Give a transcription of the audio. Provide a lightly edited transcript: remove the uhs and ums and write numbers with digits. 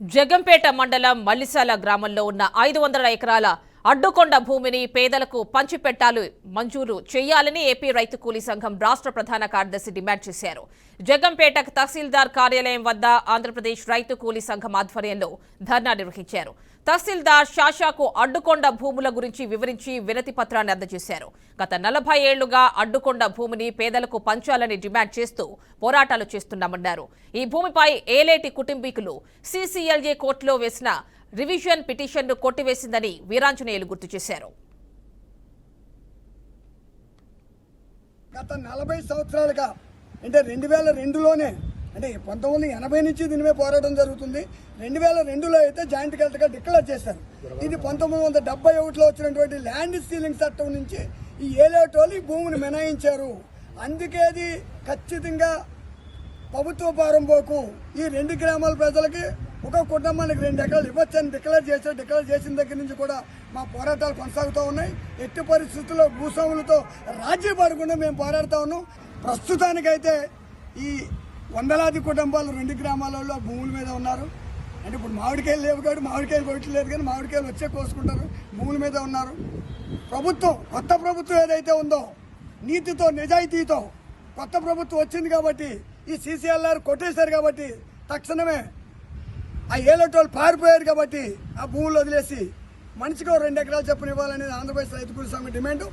జగంపేట మండలం మల్లిసాల గ్రామంలో ఉన్న 500 ఎకరాల అడ్డుకొండ భూమిని పేదలకు పంచిపెట్టాలి మంజూరు చేయాలని ఏపీ రైతు కూలీ సంఘం రాష్ట్ర ప్రధాన కార్యదర్శి డిమాండ్ చేశారు. జగంపేట తహసీల్దార్ కార్యాలయం వద్ద ఆంధ్రప్రదేశ్ రైతు కూలీ సంఘం ఆధ్వర్యంలో ధర్నా నిర్వహించారు. తహసీల్దార్ షాషాకు అడ్డుకొండ భూముల గురించి వివరించి వినతి పత్రాన్ని అందజేశారు. గత 40 ఏళ్లుగా అడ్డుకొండ భూమిని పేదలకు పంచాలని డిమాండ్ చేస్తూ పోరాటాలు చేస్తున్నామన్నారు. ఈ భూమిపై ఏలేటి కుటుంబీకులు సీసీఎల్ఏ కోర్టులో వేసిన రివిజన్ పిటిషన్ను కొట్టివేసిందని వీరాంజనేయులు గుర్తు చేశారు. గత 40 సంవత్సరాలుగా అంటే 2002లోనే అంటే 1980 నుంచి దీనిమే పోరాటం జరుగుతుంది. 2002లో అయితే జాయింట్ కలెక్టర్గా డిక్లేర్ చేశారు. ఇది 1971లో వచ్చినటువంటి ల్యాండ్ సీలింగ్ చట్టం నుంచి ఈ ఏలేటోళ్ళు ఈ భూమిని మినహాయించారు. అందుకే అది ఖచ్చితంగా ప్రభుత్వ పారంపోకు. ఈ 2 గ్రామాల ప్రజలకి ఒక కుటుంబానికి 2 ఎకరాలు ఇవ్వచ్చని డిక్లేర్ చేశారు. డిక్లేర్ చేసిన దగ్గర నుంచి కూడా మా పోరాటాలు కొనసాగుతూ ఉన్నాయి. ఎట్టి పరిస్థితుల్లో భూస్వాములతో రాజీ పడకుండా మేము పోరాడుతూ ఉన్నాం. ప్రస్తుతానికైతే ఈ వందలాది కుటుంబాలు 2 గ్రామాలలో భూముల మీద ఉన్నారు. అంటే ఇప్పుడు మామిడికాయలు లేవు కాబట్టి మామిడికాయలు కొట్టలేదు, కానీ మామిడికాయలు వచ్చే కోసుకుంటారు. భూముల మీద ఉన్నారు. ప్రభుత్వం కొత్త ప్రభుత్వం ఏదైతే ఉందో నీతితో నిజాయితీతో కొత్త ప్రభుత్వం వచ్చింది కాబట్టి ఈ సీసీఎల్ఆర్ కొట్టేశారు కాబట్టి తక్షణమే ఆ ఏలటోళ్ళు పారిపోయారు కాబట్టి ఆ భూములు వదిలేసి మనిషికి 2 ఎకరాలు చొప్పున ఇవ్వాలనేది ఆంధ్రప్రదేశ్ రైతు కూలీ సంఘం డిమాండ్.